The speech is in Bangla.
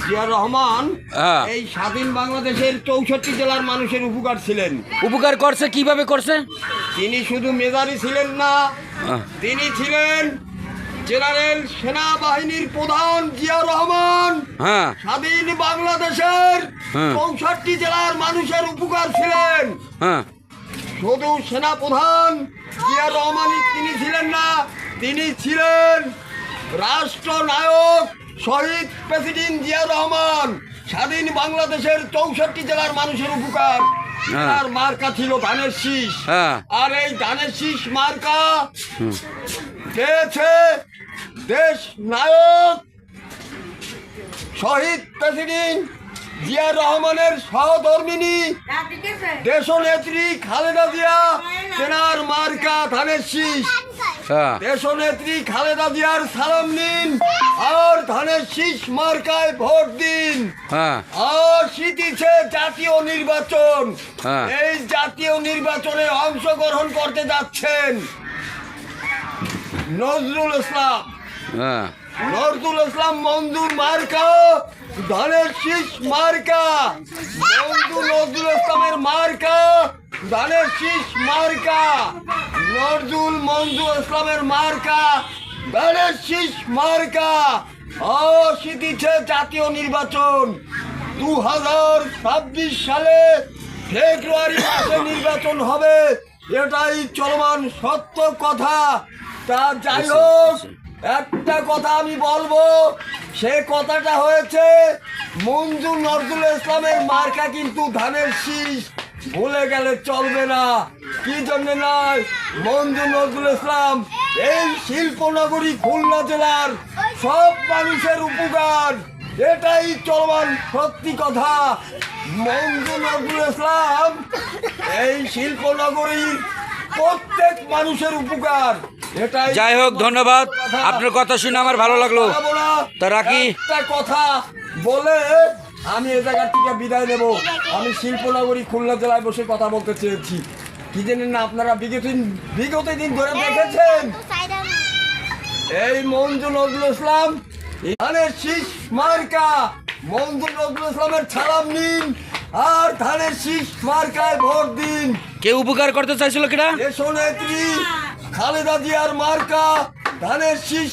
জিয়া রহমান এই স্বাধীন বাংলাদেশের 64 জেলার মানুষের উপকার ছিলেন। উপকার করছে, কিভাবে করছে? তিনি শুধু মেধাবী ছিলেন না, তিনি ছিলেন জেনারেল সেনাবাহিনীর প্রধান। জিয়া রহমান স্বাধীন বাংলাদেশের 64 জেলার মানুষের উপকার ছিলেন। শুধু সেনা প্রধান জিয়া রহমানই তিনি ছিলেন না, তিনি ছিলেন রাষ্ট্রনায়ক শহীদ প্রেসিডেন্ট জিয়া রহমান। স্বাধীন বাংলাদেশের 64 জেলার মানুষের উপকার। তার মার্কা ছিল ধানের শীষ, আর এই ধানের শীষ মার্কা পেয়েছে দেশ নায়ক শহীদ প্রেসিডেন্ট জিয়া রহমানের সহধর্মিনী দেশনেত্রী খালেদা জিয়া। তেনার মার্কা ধানের শীষ। দেশনেত্রী খালেদা জিয়ার সালাম নিন আর ধানের শীষ মার্কায় ভোট দিন। আর শীতিছে জাতীয় নির্বাচন। এই জাতীয় নির্বাচনে অংশগ্রহণ করতে যাচ্ছেন নজরুল ইসলাম। নজরুল ইসলাম মঞ্জুর মার্কা ধানের শীষ মার্কা। নজরুল ইসলামের মার্কা ধানের শীষ মার্কা। মঞ্জুর ইসলামের মার্কা ধানের শীষ মার্কা। শীতিছে জাতীয় নির্বাচন। 2026 সালে ফেব্রুয়ারি মাসে নির্বাচন হবে, এটাই চলমান সত্য কথা। তা যাই হোক, একটা কথা আমি বলবো, সে কথাটা হয়েছে নজরুল ইসলামের মার্কা কিন্তু ধানের শীষ। ভুলে গেলে চলবে না। কি জন্য নয়, নজরুল ইসলাম এই শিল্পনগরী খুলনা জেলার সব মানুষের উপকার, এটাই চলমান সত্যি কথা। নজরুল ইসলাম এই শিল্পনগরীর প্রত্যেক মানুষের উপকার। যাই হোক, ধন্যবাদ। আপনার কথা শুনে আমার ভালো লাগলো। তা রাখি, একটা কথা বলে আমি এ জায়গা থেকে বিদায় নেব। আমি শিল্পনগরী খুলনা জেলায় বসে কথা বলতে চেয়েছি। কি জানেন না, আপনারা বিগত দিন ধরে দেখেছেন এই নজরুল ইসলাম ধানের শীষ মার্কা। নজরুল ইসলামের সালাম নিন আর ধানের শীষ মার্কায় ভোট দিন। কেউ উপকার করতে চাইছিল কিনা? দেশনেত্রী খালেদা জিয়ার মার্কা ধানের শীষ।